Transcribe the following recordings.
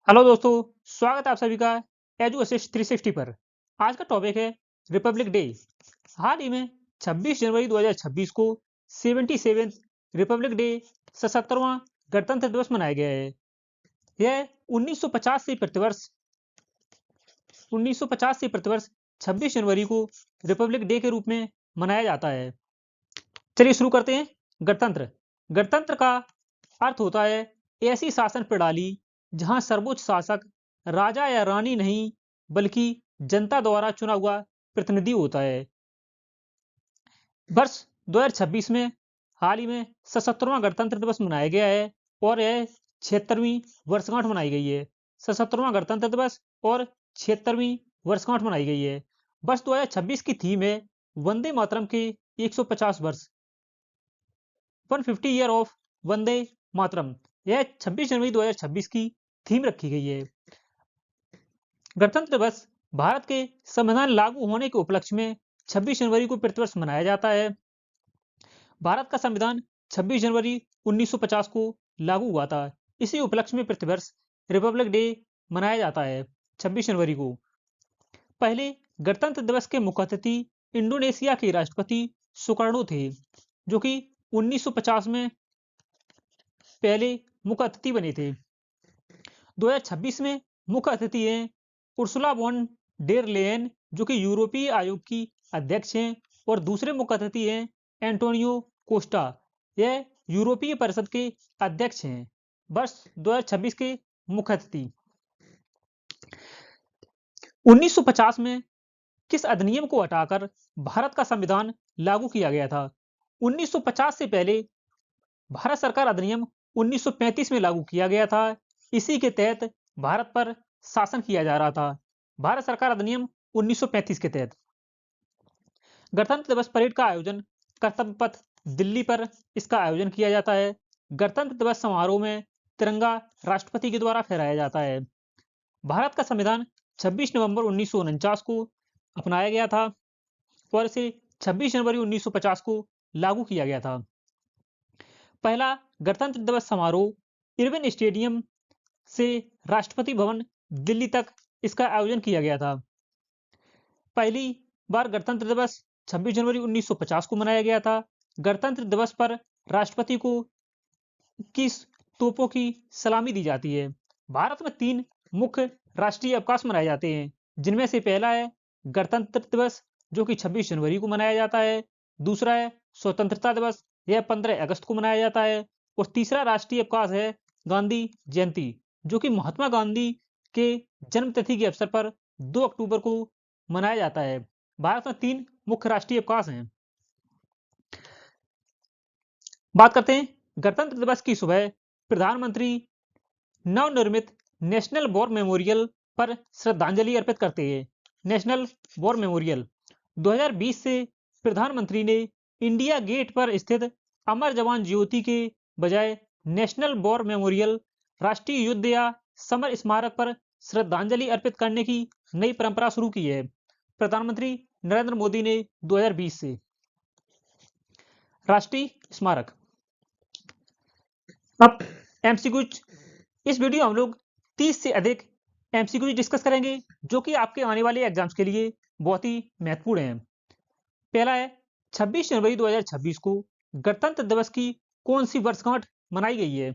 Hello दोस्तों, स्वागत है आप सभी का एजू असिस्ट 360 पर। आज का टॉपिक है रिपब्लिक डे। हाल ही में 26 जनवरी 2026 को 77th रिपब्लिक डे 77वां गणतंत्र दिवस मनाया गया है। यह 1950 से प्रतिवर्ष 26 जनवरी को रिपब्लिक डे के रूप में मनाया जाता है। चलिए शुरू करते हैं। गणतंत्र गणतंत्र का अर्थ होता है ऐसी शासन प्रणाली जहां सर्वोच्च शासक राजा या रानी नहीं बल्कि जनता द्वारा चुना हुआ प्रतिनिधि होता है। वर्ष 2026 में हाल ही में 77वां गणतंत्र दिवस मनाया गया है और यह 76वीं वर्षगांठ मनाई गई है। 77वां गणतंत्र दिवस और 76वीं वर्षगांठ मनाई गई है। वर्ष 2026 की थीम है वंदे मातरम के 150 वर्ष, 150 ईयर ऑफ वंदे मातरम। यह 26 जनवरी 2026 की थीम रखी गई है। गणतंत्र दिवस भारत के संविधान लागू होने के उपलक्ष्य में 26 जनवरी को प्रतिवर्ष मनाया जाता है। भारत का संविधान 26 जनवरी 1950 को लागू हुआ था। इसी उपलक्ष्य में प्रतिवर्ष रिपब्लिक डे मनाया जाता है 26 जनवरी को। पहले गणतंत्र दिवस के मुख्य अतिथि इंडोनेशिया के राष्ट्रपति सुकर्णो थे, जो कि 1950 में पहले मुख्य अतिथि बने थे। 2026 में मुख्य अतिथि हैं उर्सुला वॉन डेर लेयन, जो कि यूरोपीय आयोग की अध्यक्ष हैं, और दूसरे मुख्य अतिथि हैं एंटोनियो कोस्टा। यह यूरोपीय परिषद के अध्यक्ष हैं। वर्ष 2026 के मुख्य अतिथि 1950 में किस अधिनियम को हटाकर भारत का संविधान लागू किया गया था? 1950 से पहले भारत सरकार अधिनियम 1935 में लागू किया गया था। इसी के तहत भारत पर शासन किया जा रहा था। भारत सरकार अधिनियम 1935 के तहत गणतंत्र दिवस परेड का आयोजन कर्तव्य पथ दिल्ली पर इसका आयोजन किया जाता है। गणतंत्र दिवस समारोह में तिरंगा राष्ट्रपति के द्वारा फहराया जाता है। भारत का संविधान 26 नवंबर 1949 को अपनाया गया था और इसे 26 जनवरी 1950 को लागू किया गया था। पहला गणतंत्र दिवस समारोह इरविन स्टेडियम से राष्ट्रपति भवन दिल्ली तक इसका आयोजन किया गया था। पहली बार गणतंत्र दिवस 26 जनवरी 1950 को मनाया गया था। गणतंत्र दिवस पर राष्ट्रपति को किस तोपों की सलामी दी जाती है? भारत में 3 मुख्य राष्ट्रीय अवकाश मनाए जाते हैं, जिनमें से पहला है गणतंत्र दिवस, जो कि 26 जनवरी को मनाया जाता है। दूसरा है स्वतंत्रता दिवस, यह 15 अगस्त को मनाया जाता है। और तीसरा राष्ट्रीय अवकाश है गांधी जयंती, जो कि महात्मा गांधी के जन्म तिथि के अवसर पर 2 अक्टूबर को मनाया जाता है। भारत में 3 मुख्य राष्ट्रीय अवकाश हैं। बात करते हैं गणतंत्र दिवस की सुबह प्रधानमंत्री नवनिर्मित नेशनल वॉर मेमोरियल पर श्रद्धांजलि अर्पित करते हैं। नेशनल वॉर मेमोरियल 2020 से प्रधानमंत्री ने इंडिया गेट पर स्थित अमर जवान ज्योति के बजाय नेशनल वॉर मेमोरियल, राष्ट्रीय युद्ध या समर स्मारक पर श्रद्धांजलि अर्पित करने की नई परंपरा शुरू की है। प्रधानमंत्री नरेंद्र मोदी ने 2020 से राष्ट्रीय स्मारक। अब एमसीक्यूज, इस वीडियो हम लोग 30 से अधिक एमसीक्यूज डिस्कस करेंगे, जो कि आपके आने वाले एग्जाम्स के लिए बहुत ही महत्वपूर्ण हैं। पहला है 26 जनवरी 2026 को गणतंत्र दिवस की कौन सी वर्षगांठ मनाई गई है?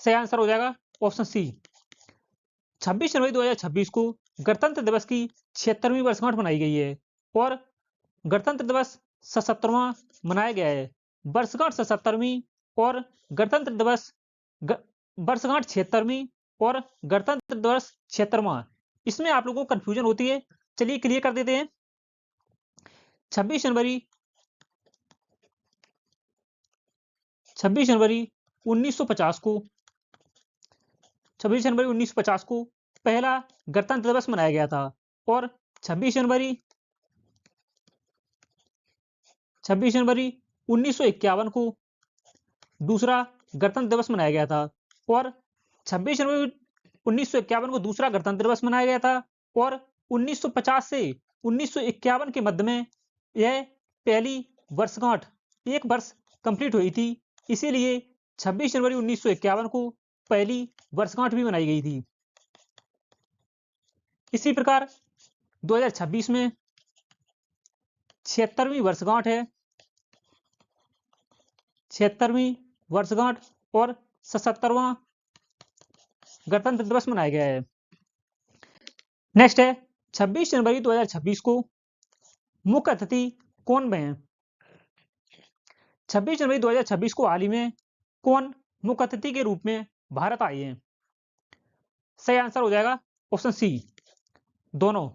सही आंसर हो जाएगा ऑप्शन सी। 26 जनवरी 2026 को गणतंत्र दिवस की 76वीं वर्षगांठ मनाई गई है और गणतंत्र दिवस 77वां मनाया गया है। वर्षगांठ 77वीं और गणतंत्र दिवस वर्षगांठ 76वीं और गणतंत्र दिवस 76वां, इसमें आप लोगों को कंफ्यूजन होती है। चलिए क्लियर कर देते हैं। 26 जनवरी 1950 को 26 जनवरी 1950 को पहला गणतंत्र दिवस मनाया गया था और 26 जनवरी 1951 को दूसरा गणतंत्र दिवस मनाया गया था और 26 जनवरी 1951 को दूसरा गणतंत्र दिवस मनाया गया था और 1950 से 1951 के मध्य में यह पहली वर्षगांठ 1 वर्ष कंप्लीट हुई थी। इसीलिए 26 जनवरी 1951 को पहली वर्षगांठ भी मनाई गई थी। इसी प्रकार 2026 में 76वीं वर्षगांठ है, 76वीं वर्षगांठ और 77वां गणतंत्र दिवस मनाया गया है। नेक्स्ट है 26 जनवरी 2026 को मुख्य अतिथि कौन बने हैं? 26 जनवरी 2026 को हाल ही में कौन मुख्य अतिथि के रूप में भारत आए हैं? सही आंसर हो जाएगा ऑप्शन सी, दोनों।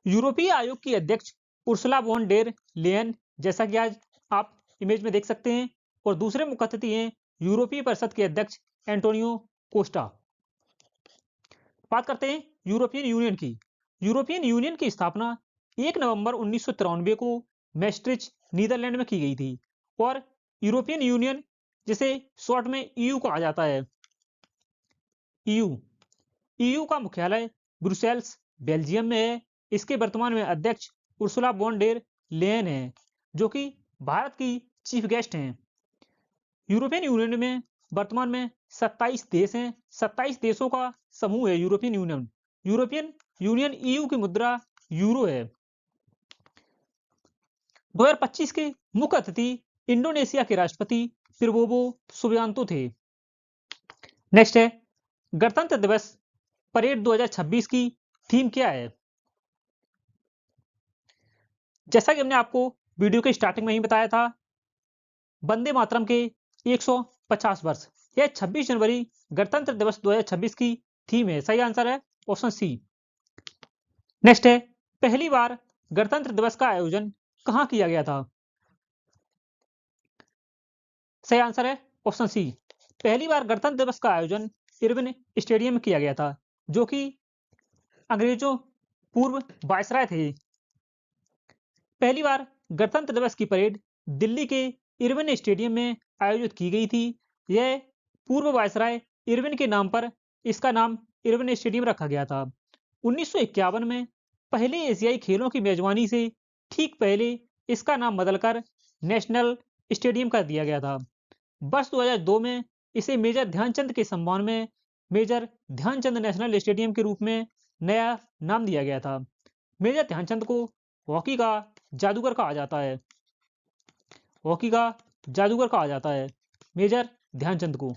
यूरोपीय आयोग की अध्यक्ष उर्सुला वॉन डेर लेयन, जैसा कि आज आप इमेज में देख सकते हैं, और दूसरे मुख्य अतिथि हैं यूरोपीय परिषद के अध्यक्ष एंटोनियो कोस्टा। बात करते हैं यूरोपियन यूनियन की। यूरोपियन यूनियन की स्थापना 1 नवंबर 1993 को मैस्ट्रिच, नीदरलैंड में की गई थी, और यूरोपियन यूनियन जिसे शॉर्ट में ईयू कहा जाता है, ईयू का मुख्यालय ब्रुसेल्स, बेल्जियम में है। इसके वर्तमान में अध्यक्ष उर्सुला वॉन डेर लेयन है, जो कि भारत की चीफ गेस्ट हैं। यूरोपियन यूनियन में वर्तमान में 27 देश हैं, 27 देशों का समूह है European union. European union EU की मुद्रा यूरो है। 2025 के मुख्य अतिथि इंडोनेशिया के राष्ट्रपति प्रबोवो सुबियांतो थे। नेक्स्ट है गणतंत्र दिवस परेड 2026 की थीम क्या है? जैसा कि हमने आपको वीडियो के स्टार्टिंग में ही बताया था, वंदे मातरम के 150 वर्ष, यह 26 जनवरी गणतंत्र दिवस 2026 की थीम है। सही आंसर है ऑप्शन सी। नेक्स्ट है पहली बार गणतंत्र दिवस का आयोजन कहां किया गया था? सही आंसर है ऑप्शन सी। पहली बार गणतंत्र दिवस का आयोजन इरविन स्टेडियम में किया गया था, जो कि अंग्रेजों पूर्व वायसराय थे। पहली बार गणतंत्र दिवस की परेड दिल्ली के इरविन स्टेडियम में आयोजित की गई थी। यह पूर्व वायसराय इरविन के नाम पर इसका नाम इरविन स्टेडियम रखा गया था। 1951 में पहले एशियाई खेलों की मेजबानी से ठीक पहले इसका नाम बदलकर नेशनल स्टेडियम कर दिया गया था। वर्ष 2002 में इसे मेजर ध्यानचंद के सम्मान में मेजर ध्यानचंद नेशनल स्टेडियम के रूप में नया नाम दिया गया था। मेजर ध्यानचंद को हॉकी का जादूगर कहा जाता है। हॉकी का जादूगर कहा जाता है मेजर ध्यानचंद को।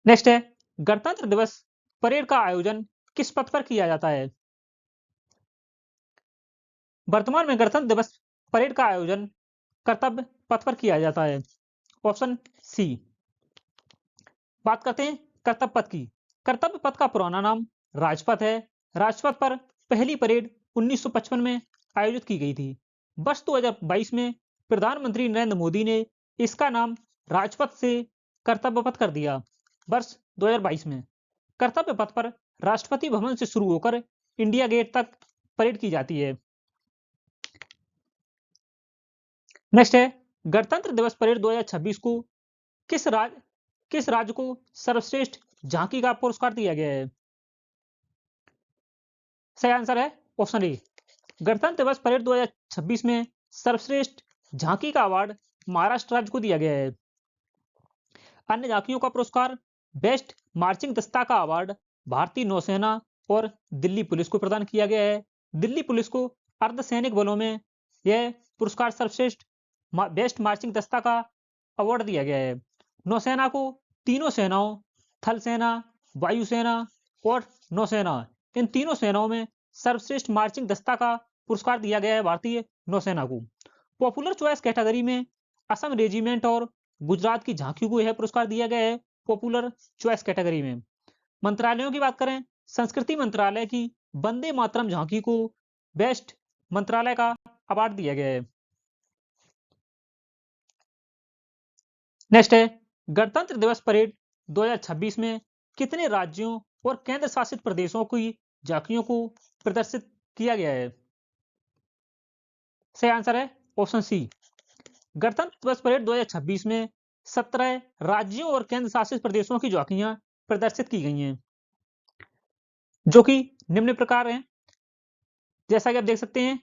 नेक्स्ट है गणतंत्र दिवस परेड का आयोजन किस पथ पर किया जाता है? वर्तमान में गणतंत्र दिवस परेड का आयोजन कर्तव्य पथ पर किया जाता है। Option C. बात करते हैं कर्तव्य पथ की। कर्तव्य पथ का पुराना नाम राजपथ है। राजपथ पर पहली परेड 1955 में आयोजित की गई थी। वर्ष 2022 में प्रधानमंत्री नरेंद्र मोदी ने इसका नाम राजपथ से कर्तव्य पथ कर दिया। वर्ष 2022 में कर्तव्य पथ पर राष्ट्रपति भवन से शुरू होकर इंडिया गेट तक परेड की जाती है। नेक्स्ट है गणतंत्र दिवस परेड 2026 को किस राज्य को सर्वश्रेष्ठ झांकी का पुरस्कार दिया गया है? सही आंसर है ऑप्शन ए। गणतंत्र दिवस परेड 2026 में सर्वश्रेष्ठ झांकी का अवार्ड महाराष्ट्र राज्य को दिया गया है। अन्य झांकियों का पुरस्कार बेस्ट मार्चिंग दस्ता का अवार्ड भारतीय नौसेना और दिल्ली पुलिस को प्रदान किया गया है। दिल्ली पुलिस को अर्धसैनिक बलों में यह पुरस्कार सर्वश्रेष्ठ बेस्ट मार्चिंग दस्ता का अवार्ड दिया गया है। नौसेना को तीनों सेनाओं, थल सेना, वायुसेना और नौसेना, इन तीनों सेनाओं में सर्वश्रेष्ठ मार्चिंग दस्ता का पुरस्कार दिया गया है भारतीय नौसेना को। पॉपुलर चॉइस कैटेगरी में असम रेजिमेंट और गुजरात की झांकी को यह पुरस्कार दिया गया है पॉपुलर चॉइस कैटेगरी में। मंत्रालयों की बात करें, संस्कृति मंत्रालय की वंदे मातरम झांकी को बेस्ट मंत्रालय का अवार्ड दिया गया है। नेक्स्ट है गणतंत्र दिवस परेड 2026 में कितने राज्यों और केंद्र शासित प्रदेशों की झांकियों को प्रदर्शित किया गया है? सही आंसर है ऑप्शन सी। गणतंत्र दिवस परेड 2026 में 17 राज्यों और केंद्र शासित प्रदेशों की झांकियां प्रदर्शित की गई हैं, जो कि निम्न प्रकार हैं। जैसा कि आप देख सकते हैं,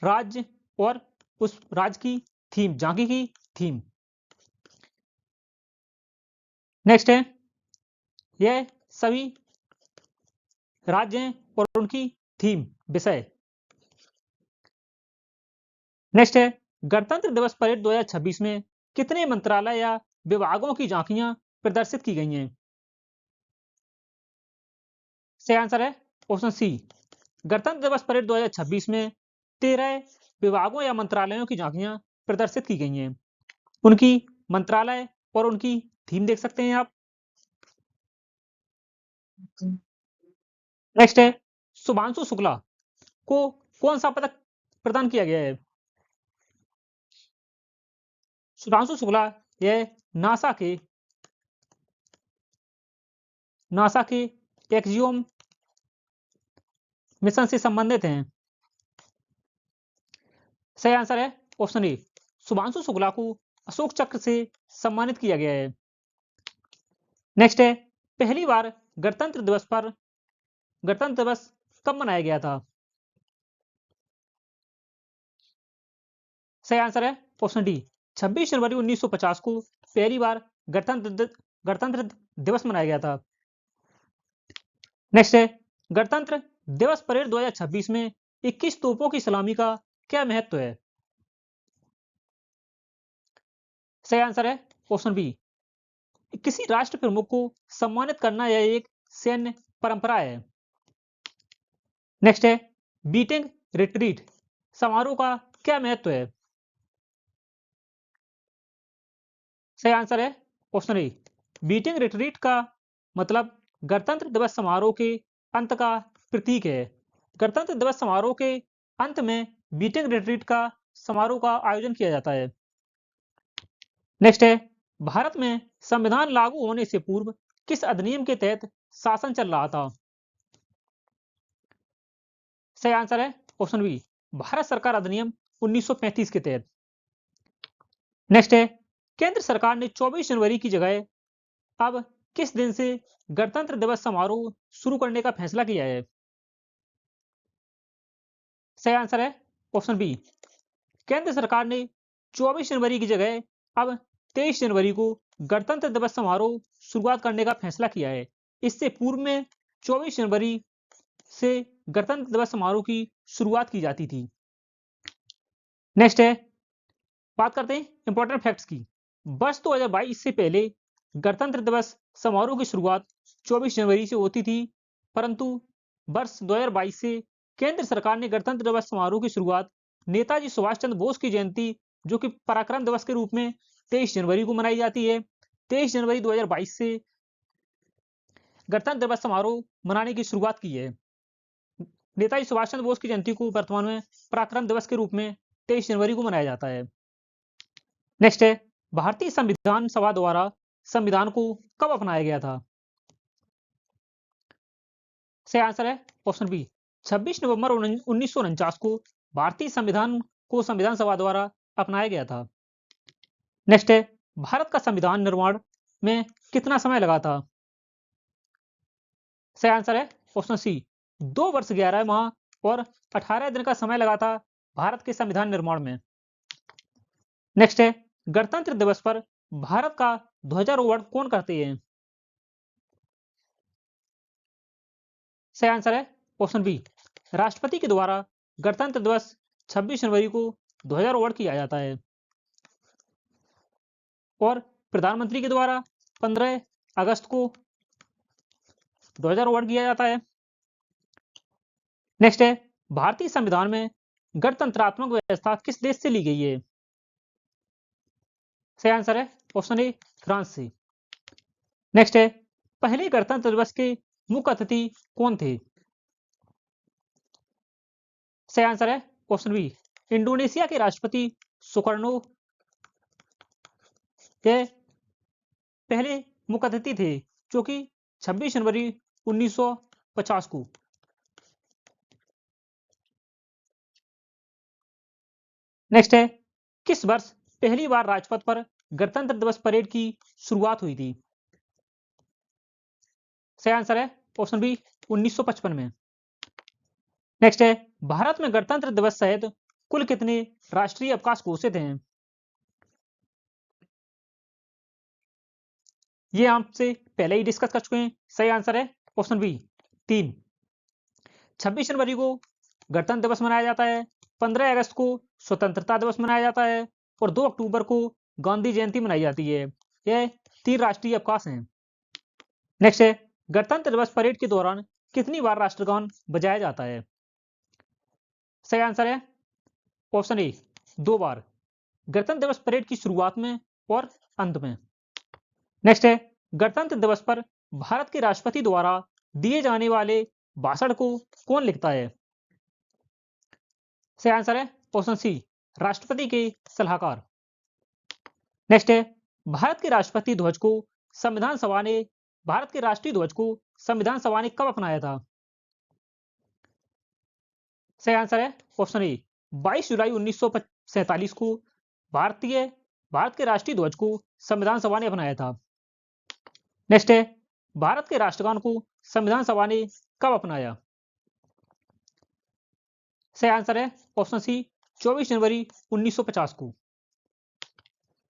राज्य और उस राज्य की थीम, झांकी की थीम। नेक्स्ट है, यह सभी राज्य हैं और उनकी थीम, विषय। नेक्स्ट है, गणतंत्र दिवस परेड 2026 में कितने मंत्रालय या विभागों की झांकियां प्रदर्शित की गई हैं? सही आंसर है ऑप्शन सी। गणतंत्र दिवस परेड 2026 में 13 विभागों या मंत्रालयों की झांकियां प्रदर्शित की गई हैं। उनकी मंत्रालय और उनकी थीम देख सकते हैं आप। नेक्स्ट है, शुभांशु शुक्ला को कौन सा पदक प्रदान किया गया है? शुभांशु शुक्ला यह नासा के एक्जियोम मिशन से संबंधित हैं। सही आंसर है ऑप्शन ए। शुभांशु शुक्ला को अशोक चक्र से सम्मानित किया गया है। नेक्स्ट है, पहली बार गणतंत्र दिवस कब मनाया गया था? सही आंसर है ऑप्शन डी। 26 जनवरी 1950 को पहली बार गणतंत्र दिवस मनाया गया था। नेक्स्ट है, गणतंत्र दिवस परेड 2026 में 21 तोपों की सलामी का क्या महत्व है? सही आंसर है ऑप्शन बी। किसी राष्ट्र प्रमुख को सम्मानित करना यह एक सैन्य परंपरा है। नेक्स्ट है, बीटिंग रिट्रीट समारोह का क्या महत्व है? सही आंसर है ऑप्शन ए। बीटिंग रिट्रीट का मतलब गणतंत्र दिवस समारोह के अंत का प्रतीक है। गणतंत्र दिवस समारोह के अंत में बीटिंग रिट्रीट का समारोह का आयोजन किया जाता है। नेक्स्ट है, भारत में संविधान लागू होने से पूर्व किस अधिनियम के तहत शासन चल रहा था? सही आंसर है ऑप्शन बी। भारत सरकार अधिनियम 1935 के तहत। नेक्स्ट है, केंद्र सरकार ने 24 जनवरी की जगह अब किस दिन से गणतंत्र दिवस समारोह शुरू करने का फैसला किया है? सही आंसर है ऑप्शन बी। केंद्र सरकार ने 24 जनवरी की जगह अब 23 जनवरी को गणतंत्र दिवस समारोह शुरुआत करने का फैसला किया है। इससे पूर्व में 24 जनवरी से गणतंत्र दिवस समारोह की शुरुआत की जाती थी। नेक्स्ट है, बात करते हैं इंपॉर्टेंट फैक्ट्स की। वर्ष 2022 से पहले गणतंत्र दिवस समारोह की शुरुआत 24 जनवरी से होती थी, परंतु वर्ष 2022 से केंद्र सरकार ने गणतंत्र दिवस समारोह की शुरुआत नेताजी सुभाष चंद्र बोस की जयंती, जो कि पराक्रम दिवस के रूप में 23 जनवरी को मनाई जाती है, 23 जनवरी 2022 से गणतंत्र दिवस समारोह मनाने की शुरुआत की है। नेताजी सुभाष चंद्र बोस की जयंती को वर्तमान में पराक्रम दिवस के रूप में 23 जनवरी को मनाया जाता है। नेक्स्ट है, भारतीय संविधान सभा द्वारा संविधान को कब अपनाया गया था? सही आंसर है ऑप्शन बी। 26 नवंबर 1949 को भारतीय संविधान को संविधान सभा द्वारा अपनाया गया था। नेक्स्ट है, भारत का संविधान निर्माण में कितना समय लगा था? सही आंसर है ऑप्शन सी। 2 वर्ष 11 माह और 18 दिन का समय लगा था भारत के संविधान निर्माण में। नेक्स्ट है, गणतंत्र दिवस पर भारत का ध्वजारोहण कौन करते हैं? सही आंसर है ऑप्शन बी। राष्ट्रपति के द्वारा गणतंत्र दिवस 26 जनवरी को ध्वजारोहण किया जाता है और प्रधानमंत्री के द्वारा 15 अगस्त को ध्वजारोहण किया जाता है। नेक्स्ट है, भारतीय संविधान में गणतंत्रात्मक व्यवस्था किस देश से ली गई है? सही आंसर है ऑप्शन ए, फ्रांस से। नेक्स्ट है, पहले गणतंत्र दिवस के मुख्य अतिथि कौन थे? सही आंसर है ऑप्शन बी। इंडोनेशिया के राष्ट्रपति सुकर्नो के पहले मुख्य अतिथि थे, जो कि 26 जनवरी 1950 को। नेक्स्ट है, किस वर्ष पहली बार राजपथ पर गणतंत्र दिवस परेड की शुरुआत हुई थी? सही आंसर है ऑप्शन बी, 1955 में। नेक्स्ट है, भारत में गणतंत्र दिवस सहित कुल कितने राष्ट्रीय अवकाश घोषित हैं? ये आपसे पहले ही डिस्कस कर चुके हैं। सही आंसर है ऑप्शन बी 3। 26 जनवरी को गणतंत्र दिवस मनाया जाता है, 15 अगस्त को स्वतंत्रता दिवस मनाया जाता है और 2 अक्टूबर को गांधी जयंती मनाई जाती है। यह 3 राष्ट्रीय अवकाश हैं। नेक्स्ट है, गणतंत्र दिवस परेड के दौरान कितनी बार राष्ट्रगान बजाया जाता है? सही आंसर है ऑप्शन ए 2 बार, गणतंत्र दिवस परेड की शुरुआत में और अंत में। नेक्स्ट है, गणतंत्र दिवस पर भारत के राष्ट्रपति द्वारा दिए जाने वाले भाषण को कौन लिखता है? सही आंसर है ऑप्शन सी राष्ट्रपति के सलाहकार। नेक्स्ट है, भारत के राष्ट्रपति ध्वज को संविधान सभा ने भारत के राष्ट्रीय ध्वज को संविधान सभा ने कब अपनाया था? सही आंसर है ऑप्शन ए 22 जुलाई 1947 को भारत के राष्ट्रीय ध्वज को संविधान सभा ने अपनाया था। नेक्स्ट है, भारत के राष्ट्रगान को संविधान सभा ने कब अपनाया? सही आंसर है ऑप्शन सी 24 जनवरी 1950 को।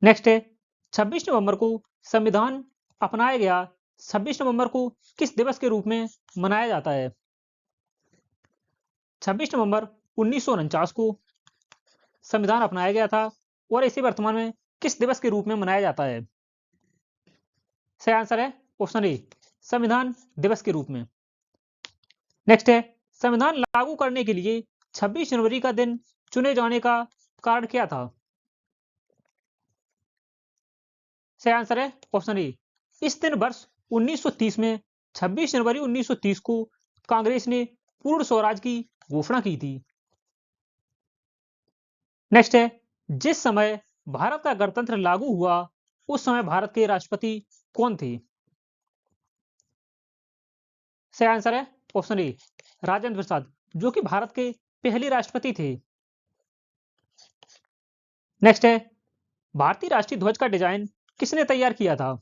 नेक्स्ट है, 26 नवंबर को संविधान अपनाया गया। 26 नवंबर को किस दिवस के रूप में मनाया जाता है? 26 नवंबर 1949 को संविधान अपनाया गया था और इसे वर्तमान में किस दिवस के रूप में मनाया जाता है? सही आंसर है ऑप्शन ए संविधान दिवस के रूप में। नेक्स्ट है, संविधान लागू करने के लिए 26 जनवरी का दिन चुने जाने का कारण क्या था? सही आंसर है ऑप्शन ए इस दिन वर्ष 1930 में 26 जनवरी 1930 को कांग्रेस ने पूर्ण स्वराज की घोषणा की थी। नेक्स्ट है, जिस समय भारत का गणतंत्र लागू हुआ उस समय भारत के राष्ट्रपति कौन थे? सही आंसर है ऑप्शन ए राजेंद्र प्रसाद, जो कि भारत के पहले राष्ट्रपति थे। नेक्स्ट है, भारतीय राष्ट्रीय ध्वज का डिजाइन किसने तैयार किया था?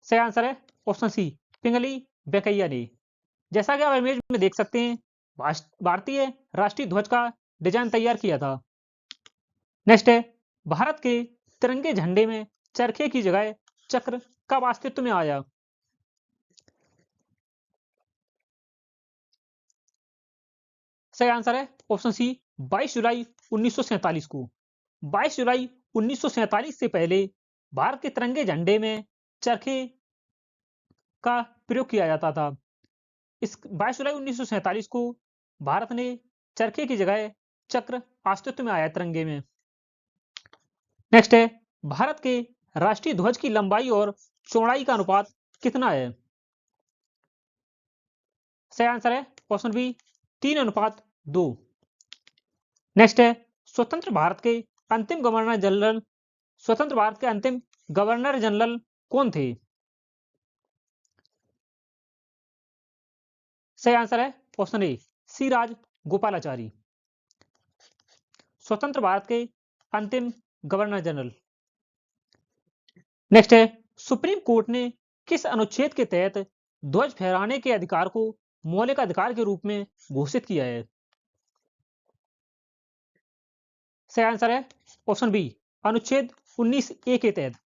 सही आंसर है ऑप्शन सी पिंगली वेंकैया ने। जैसा कि आप इमेज में देख सकते हैं, भारतीय राष्ट्रीय ध्वज का डिजाइन तैयार किया था। नेक्स्ट है, भारत के तिरंगे झंडे में चरखे की जगह चक्र कब अस्तित्व में आया? सही आंसर है ऑप्शन सी 22 जुलाई 1947 को। 22 जुलाई 1947 से पहले भारत के तिरंगे झंडे में चरखे का प्रयोग किया जाता था। इस 22 जुलाई 1947 को भारत ने चरखे की जगह चक्र अस्तित्व में आया तिरंगे में। नेक्स्ट है, भारत के राष्ट्रीय ध्वज की लंबाई और चौड़ाई का अनुपात कितना है? सही आंसर है ऑप्शन बी 3:2। नेक्स्ट है, स्वतंत्र भारत के अंतिम गवर्नर जनरल स्वतंत्र भारत के अंतिम गवर्नर जनरल कौन थे? सही आंसर है ऑप्शन ए सी राज गोपालाचारी, स्वतंत्र भारत के अंतिम गवर्नर जनरल। नेक्स्ट है, सुप्रीम कोर्ट ने किस अनुच्छेद के तहत ध्वज फहराने के अधिकार को मौलिक अधिकार के रूप में घोषित किया है? सही आंसर है ऑप्शन बी अनुच्छेद 19 ए के तहत।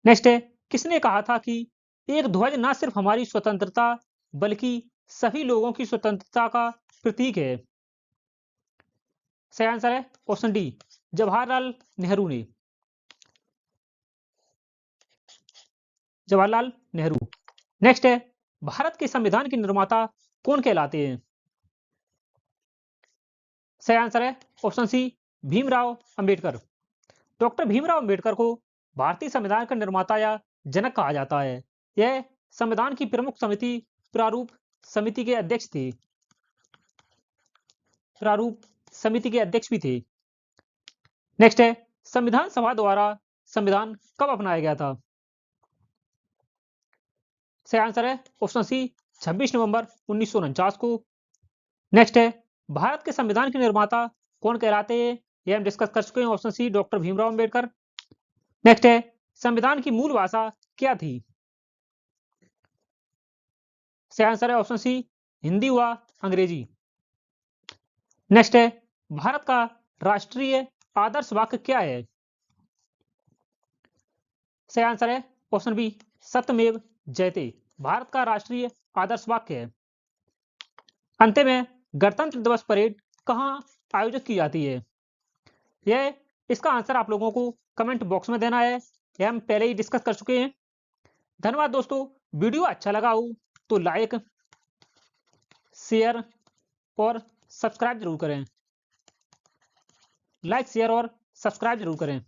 नेक्स्ट है, किसने कहा था कि एक ध्वज न सिर्फ हमारी स्वतंत्रता बल्कि सभी लोगों की स्वतंत्रता का प्रतीक है? सही आंसर है ऑप्शन डी जवाहरलाल नेहरू ने। जवाहरलाल नेहरू। नेक्स्ट है, भारत के संविधान के निर्माता कौन कहलाते हैं? सही आंसर है option C Bhimrao Ambedkar. Doctor Bhimrao Ambedkar को भारतीय संविधान का निर्माता या जनक कहा जाता है। यह संविधान की प्रमुख समिति प्रारूप समिति के अध्यक्ष थे। प्रारूप समिति के अध्यक्ष भी थे। नेक्स्ट है, संविधान सभा द्वारा संविधान कब अपनाया गया था? सही आंसर है ऑप्शन सी 26 नवंबर 1949 को। नेक्स्ट है, भारत के संविधान के निर्माता कौन कहलाते हैं? यह हम डिस्कस कर चुके हैं। Option C doctor Bhimrao Ambedkar. Next है, संविधान की मूल भाषा क्या थी? सही आंसर है ऑप्शन सी हिंदी व अंग्रेजी। नेक्स्ट है, भारत का राष्ट्रीय आदर्श वाक्य क्या है? सही आंसर है ऑप्शन बी, सत्यमेव जयते। भारत का राष्ट्रीय आदर्श वाक्य है। अंत में गणतंत्र दिवस परेड कहाँ आयोजित की जाती है? यह इसका आंसर आप लोगों को कमेंट बॉक्स में देना है। यह हम पहले ही डिस्कस कर चुके हैं। धन्यवाद दोस्तों। वीडियो अच्छा लगा हो तो लाइक, शेयर और सब्सक्राइब जरूर करें। लाइक, शेयर और सब्सक्राइब जरूर करें।